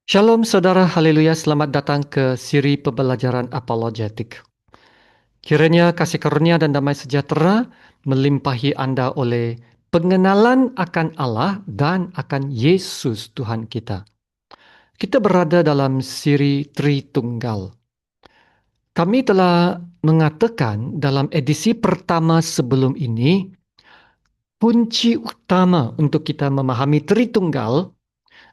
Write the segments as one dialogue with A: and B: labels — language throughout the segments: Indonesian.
A: Shalom saudara, haleluya, selamat datang ke siri pembelajaran apologetik. Kiranya kasih karunia dan damai sejahtera melimpahi Anda oleh pengenalan akan Allah dan akan Yesus Tuhan kita. Kita berada dalam siri Tritunggal. Kami telah mengatakan dalam edisi pertama sebelum ini, kunci utama untuk kita memahami Tritunggal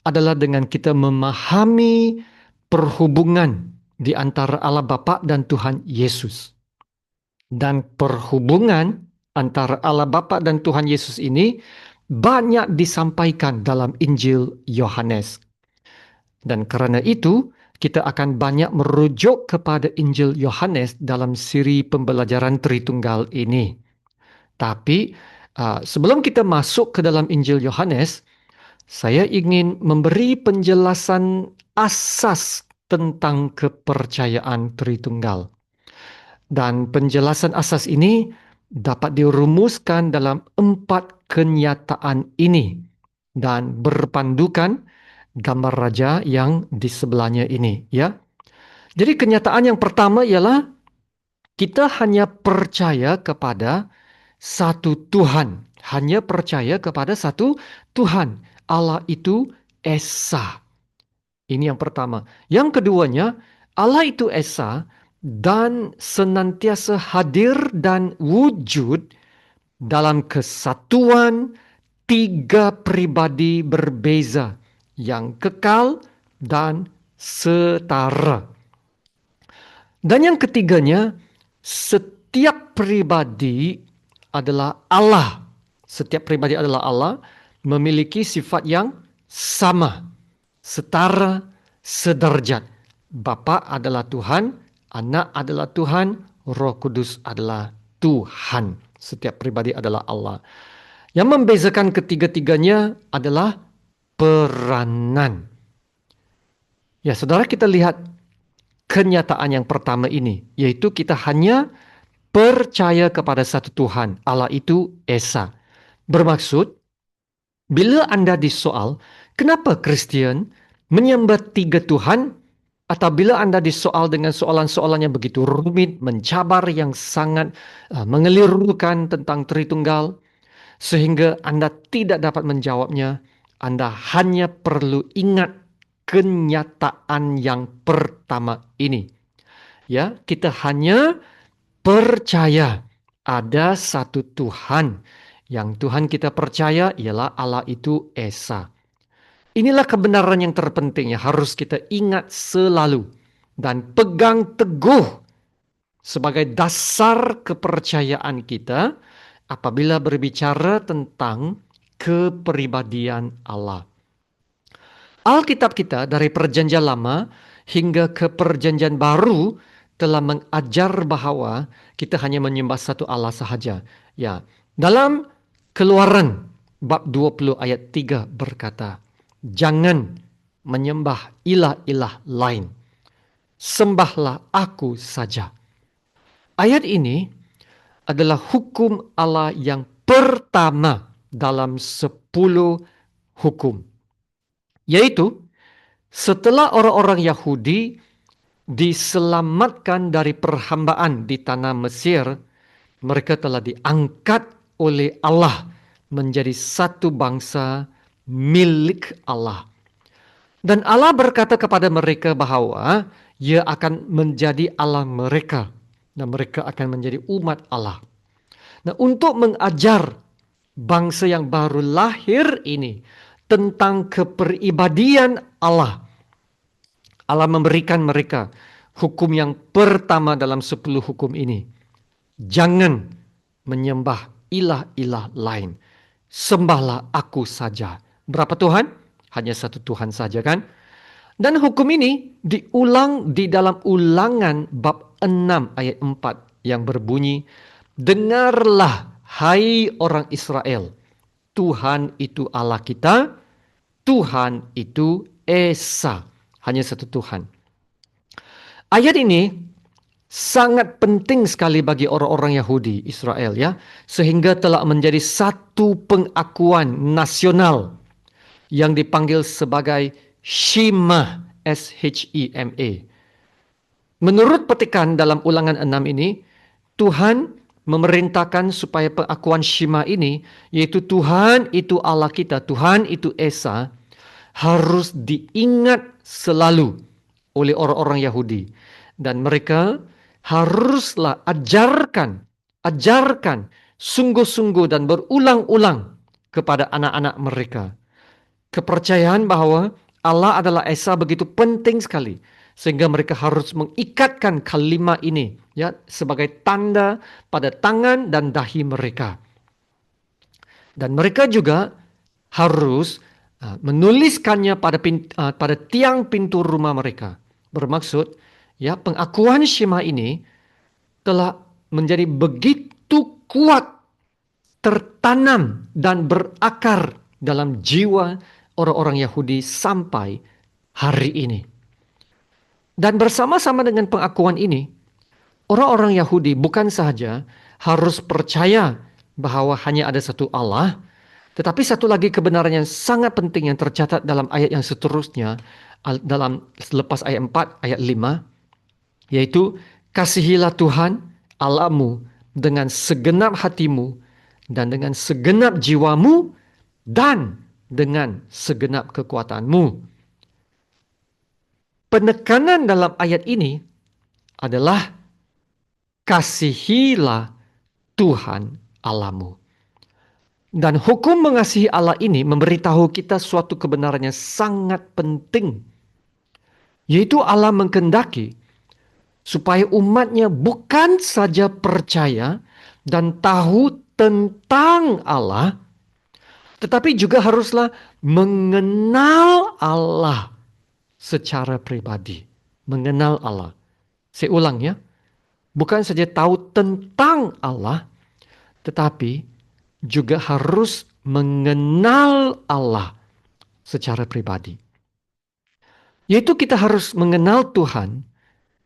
A: adalah dengan kita memahami perhubungan di antara Allah Bapa dan Tuhan Yesus. Dan perhubungan antara Allah Bapa dan Tuhan Yesus ini banyak disampaikan dalam Injil Yohanes. Dan karena itu, kita akan banyak merujuk kepada Injil Yohanes dalam siri pembelajaran Tritunggal ini. Tapi sebelum kita masuk ke dalam Injil Yohanes, saya ingin memberi penjelasan asas tentang kepercayaan Tritunggal. Dan penjelasan asas ini dapat dirumuskan dalam 4 kenyataan ini dan berpandukan gambar raja yang di sebelahnya ini, ya. Jadi kenyataan yang pertama ialah kita hanya percaya kepada satu Tuhan, hanya percaya kepada satu Tuhan. Allah itu Esa. Ini yang pertama. Yang keduanya, Allah itu Esa dan senantiasa hadir dan wujud dalam kesatuan 3 pribadi berbeza yang kekal dan setara. Dan yang ketiganya, setiap pribadi adalah Allah. Setiap pribadi adalah Allah, memiliki sifat yang sama, setara, sederajat. Bapa adalah Tuhan, Anak adalah Tuhan, Roh Kudus adalah Tuhan. Setiap pribadi adalah Allah. Yang membezakan ketiga-tiganya adalah peranan. Ya, saudara, kita lihat kenyataan yang pertama ini, yaitu kita hanya percaya kepada satu Tuhan. Allah itu Esa. Bermaksud, bila Anda disoal, kenapa Kristen menyembah 3 Tuhan? Atau bila Anda disoal dengan soalan-soalan yang begitu rumit, mencabar, yang sangat mengelirukan tentang Tritunggal, sehingga Anda tidak dapat menjawabnya, Anda hanya perlu ingat kenyataan yang pertama ini. Ya, kita hanya percaya ada satu Tuhan. Yang Tuhan kita percaya ialah Allah itu Esa. Inilah kebenaran yang terpenting yang harus kita ingat selalu dan pegang teguh sebagai dasar kepercayaan kita apabila berbicara tentang kepribadian Allah. Alkitab kita dari Perjanjian Lama hingga ke Perjanjian Baru telah mengajar bahwa kita hanya menyembah satu Allah sahaja. Ya, dalam Keluaran bab 20 ayat 3 berkata, "Jangan menyembah ilah-ilah lain. Sembahlah aku saja." Ayat ini adalah hukum Allah yang pertama dalam 10 hukum. Yaitu, setelah orang-orang Yahudi diselamatkan dari perhambaan di tanah Mesir, mereka telah diangkat oleh Allah menjadi satu bangsa milik Allah. Dan Allah berkata kepada mereka bahwa Ia akan menjadi Allah mereka dan mereka akan menjadi umat Allah. Nah, untuk mengajar bangsa yang baru lahir ini tentang kepribadian Allah, Allah memberikan mereka hukum yang pertama dalam 10 hukum ini. Jangan menyembah ilah-ilah lain. Sembahlah aku saja. Berapa Tuhan? Hanya satu Tuhan saja, kan? Dan hukum ini diulang di dalam Ulangan bab 6 ayat 4 yang berbunyi, "Dengarlah hai orang Israel, Tuhan itu Allah kita, Tuhan itu Esa." Hanya satu Tuhan. Ayat ini sangat penting sekali bagi orang-orang Yahudi Israel, ya, sehingga telah menjadi satu pengakuan nasional yang dipanggil sebagai Shema, S-H-E-M-A. Menurut petikan dalam Ulangan 6 ini, Tuhan memerintahkan supaya pengakuan Shema ini, yaitu Tuhan itu Allah kita, Tuhan itu Esa, harus diingat selalu oleh orang-orang Yahudi. Dan mereka haruslah ajarkan sungguh-sungguh dan berulang-ulang kepada anak-anak mereka. Kepercayaan bahwa Allah adalah Esa begitu penting sekali, sehingga mereka harus mengikatkan kalimat ini ya sebagai tanda pada tangan dan dahi mereka. Dan mereka juga harus menuliskannya pada tiang pintu rumah mereka. Bermaksud ya pengakuan Shema ini telah menjadi begitu kuat, tertanam dan berakar dalam jiwa orang-orang Yahudi sampai hari ini. Dan bersama-sama dengan pengakuan ini, orang-orang Yahudi bukan saja harus percaya bahwa hanya ada satu Allah, tetapi satu lagi kebenaran yang sangat penting yang tercatat dalam ayat yang seterusnya, dalam selepas ayat 4, ayat 5, yaitu kasihilah Tuhan Allahmu dengan segenap hatimu dan dengan segenap jiwamu dan dengan segenap kekuatanmu. Penekanan dalam ayat ini adalah kasihilah Tuhan Allahmu. Dan hukum mengasihi Allah ini memberitahu kita suatu kebenaran yang sangat penting. Yaitu Allah mengkehendaki supaya umatnya bukan saja percaya dan tahu tentang Allah, tetapi juga haruslah mengenal Allah secara pribadi. Mengenal Allah. Saya ulang ya. Bukan saja tahu tentang Allah, tetapi juga harus mengenal Allah secara pribadi. Yaitu kita harus mengenal Tuhan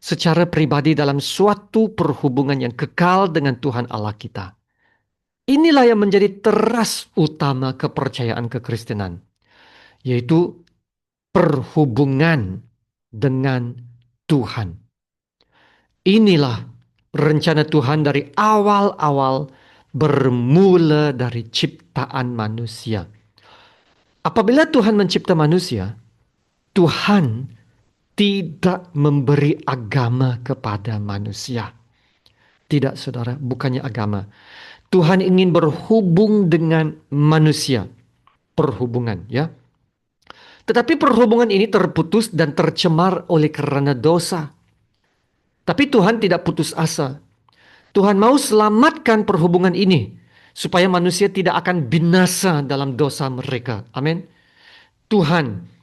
A: secara pribadi dalam suatu perhubungan yang kekal dengan Tuhan Allah kita. Inilah yang menjadi teras utama kepercayaan kekristenan, yaitu perhubungan dengan Tuhan. Inilah rencana Tuhan dari awal-awal, bermula dari ciptaan manusia. Apabila Tuhan mencipta manusia, Tuhan tidak memberi agama kepada manusia. Tidak, saudara, bukannya agama. Tuhan ingin berhubung dengan manusia. Perhubungan, ya. Tetapi perhubungan ini terputus dan tercemar oleh karena dosa. Tapi Tuhan tidak putus asa. Tuhan mau selamatkan perhubungan ini supaya manusia tidak akan binasa dalam dosa mereka. Amin. Tuhan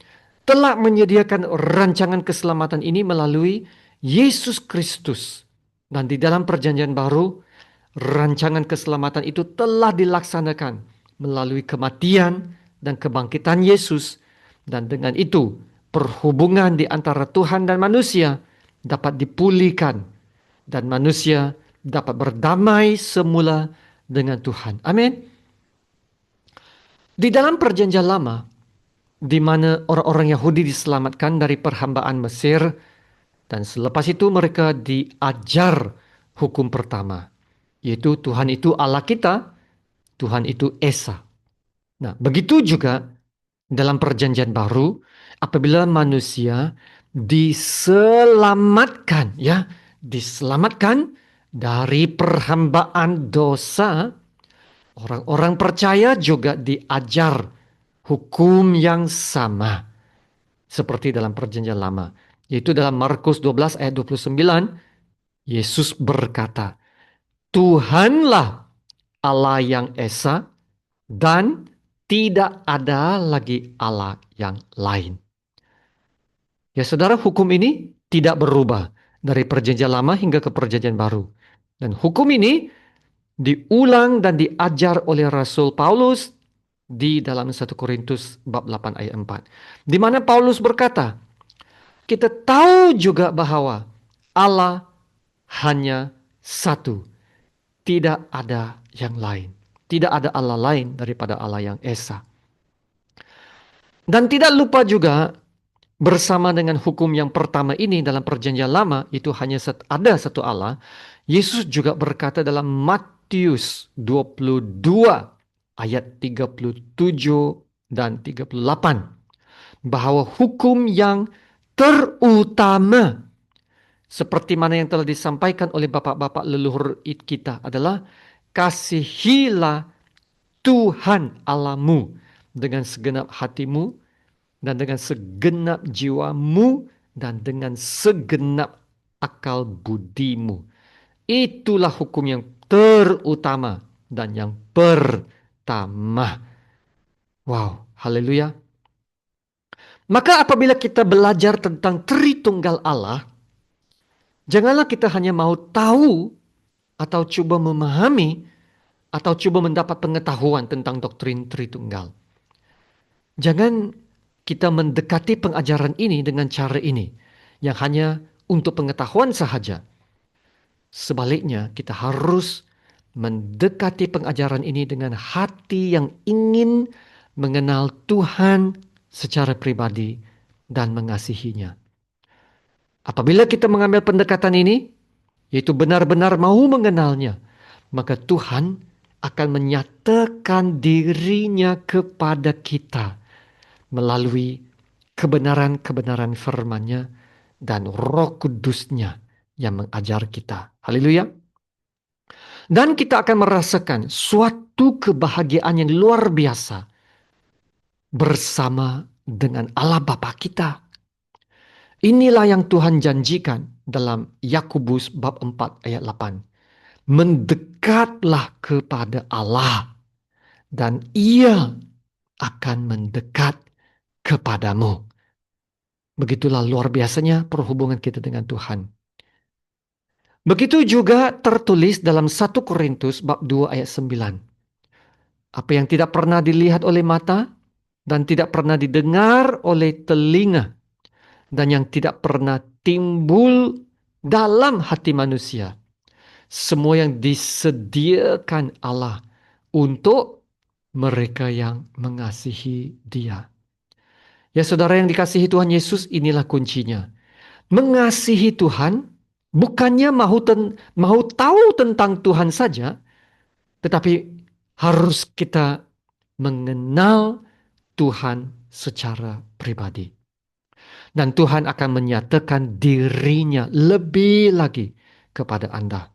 A: telah menyediakan rancangan keselamatan ini melalui Yesus Kristus. Dan di dalam perjanjian baru, rancangan keselamatan itu telah dilaksanakan melalui kematian dan kebangkitan Yesus. Dan dengan itu, perhubungan di antara Tuhan dan manusia dapat dipulihkan. Dan manusia dapat berdamai semula dengan Tuhan. Amin. Di dalam perjanjian lama, di mana orang-orang Yahudi diselamatkan dari perhambaan Mesir, dan selepas itu mereka diajar hukum pertama, yaitu Tuhan itu Allah kita, Tuhan itu Esa. Nah, begitu juga dalam perjanjian baru, apabila manusia diselamatkan, ya, diselamatkan dari perhambaan dosa, orang-orang percaya juga diajar hukum yang sama seperti dalam perjanjian lama. Yaitu dalam Markus 12 ayat 29, Yesus berkata, Tuhanlah Allah yang Esa dan tidak ada lagi Allah yang lain. Ya saudara, hukum ini tidak berubah dari perjanjian lama hingga ke perjanjian baru. Dan hukum ini diulang dan diajar oleh Rasul Paulus di dalam 1 Korintus bab 8 ayat 4. Di mana Paulus berkata, kita tahu juga bahwa Allah hanya satu. Tidak ada yang lain. Tidak ada Allah lain daripada Allah yang Esa. Dan tidak lupa juga bersama dengan hukum yang pertama ini dalam perjanjian lama, itu hanya ada satu Allah, Yesus juga berkata dalam Matius 22 ayat 37 dan 38 bahwa hukum yang terutama seperti mana yang telah disampaikan oleh bapak-bapak leluhur kita adalah kasihilah Tuhan Allahmu dengan segenap hatimu dan dengan segenap jiwamu dan dengan segenap akal budimu. Itulah hukum yang terutama dan yang pertama. Wow, haleluya. Maka apabila kita belajar tentang Tritunggal Allah, janganlah kita hanya mau tahu atau coba memahami atau coba mendapat pengetahuan tentang doktrin Tritunggal. Jangan kita mendekati pengajaran ini dengan cara ini, yang hanya untuk pengetahuan sahaja. Sebaliknya, kita harus mendekati pengajaran ini dengan hati yang ingin mengenal Tuhan secara pribadi dan mengasihinya. Apabila kita mengambil pendekatan ini, yaitu benar-benar mau mengenalnya, maka Tuhan akan menyatakan dirinya kepada kita melalui kebenaran-kebenaran firman-Nya dan Roh Kudus-Nya yang mengajar kita. Haleluya. Dan kita akan merasakan suatu kebahagiaan yang luar biasa bersama dengan Allah Bapa kita. Inilah yang Tuhan janjikan dalam Yakobus bab 4 ayat 8. Mendekatlah kepada Allah dan Ia akan mendekat kepadamu. Begitulah luar biasanya perhubungan kita dengan Tuhan. Begitu juga tertulis dalam 1 Korintus bab 2 ayat 9. Apa yang tidak pernah dilihat oleh mata dan tidak pernah didengar oleh telinga dan yang tidak pernah timbul dalam hati manusia. Semua yang disediakan Allah untuk mereka yang mengasihi Dia. Ya saudara yang dikasihi Tuhan Yesus, inilah kuncinya. Mengasihi Tuhan bukannya mau tahu tentang Tuhan saja, tetapi harus kita mengenal Tuhan secara pribadi. Dan Tuhan akan menyatakan dirinya lebih lagi kepada Anda.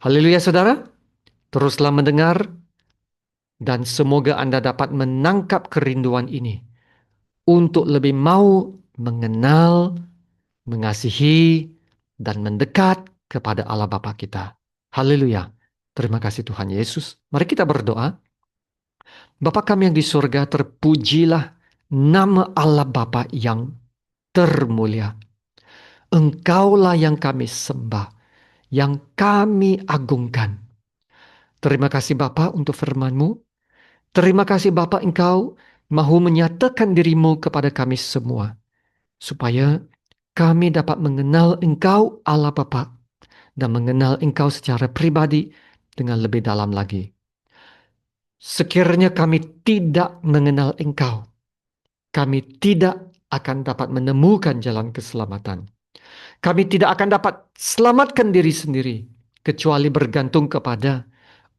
A: Haleluya saudara, teruslah mendengar dan semoga Anda dapat menangkap kerinduan ini untuk lebih mau mengenal, mengasihi, dan mendekat kepada Allah Bapa kita. Haleluya. Terima kasih Tuhan Yesus. Mari kita berdoa. Bapa kami yang di surga, terpujilah nama Allah Bapa yang termulia. Engkaulah yang kami sembah, yang kami agungkan. Terima kasih Bapa untuk firman-Mu. Terima kasih Bapa Engkau mahu menyatakan dirimu kepada kami semua. Supaya kami dapat mengenal Engkau Allah Bapa dan mengenal Engkau secara pribadi dengan lebih dalam lagi. Sekiranya kami tidak mengenal Engkau, kami tidak akan dapat menemukan jalan keselamatan. Kami tidak akan dapat selamatkan diri sendiri, kecuali bergantung kepada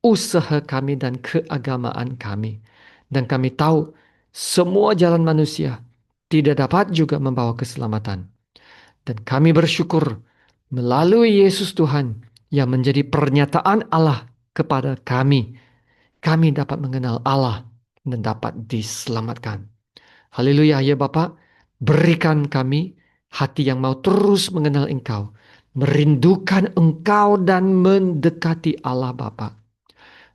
A: usaha kami dan keagamaan kami. Dan kami tahu semua jalan manusia tidak dapat juga membawa keselamatan. Dan kami bersyukur melalui Yesus Tuhan yang menjadi pernyataan Allah kepada kami. Kami dapat mengenal Allah dan dapat diselamatkan. Haleluya ya Bapa, berikan kami hati yang mau terus mengenal Engkau, merindukan Engkau dan mendekati Allah Bapa.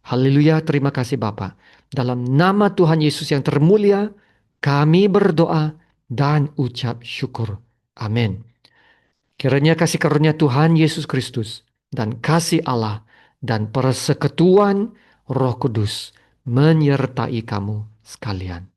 A: Haleluya, terima kasih Bapa. Dalam nama Tuhan Yesus yang termulia, kami berdoa dan ucap syukur. Amin. Kiranya kasih karunia Tuhan Yesus Kristus dan kasih Allah dan persekutuan Roh Kudus menyertai kamu sekalian.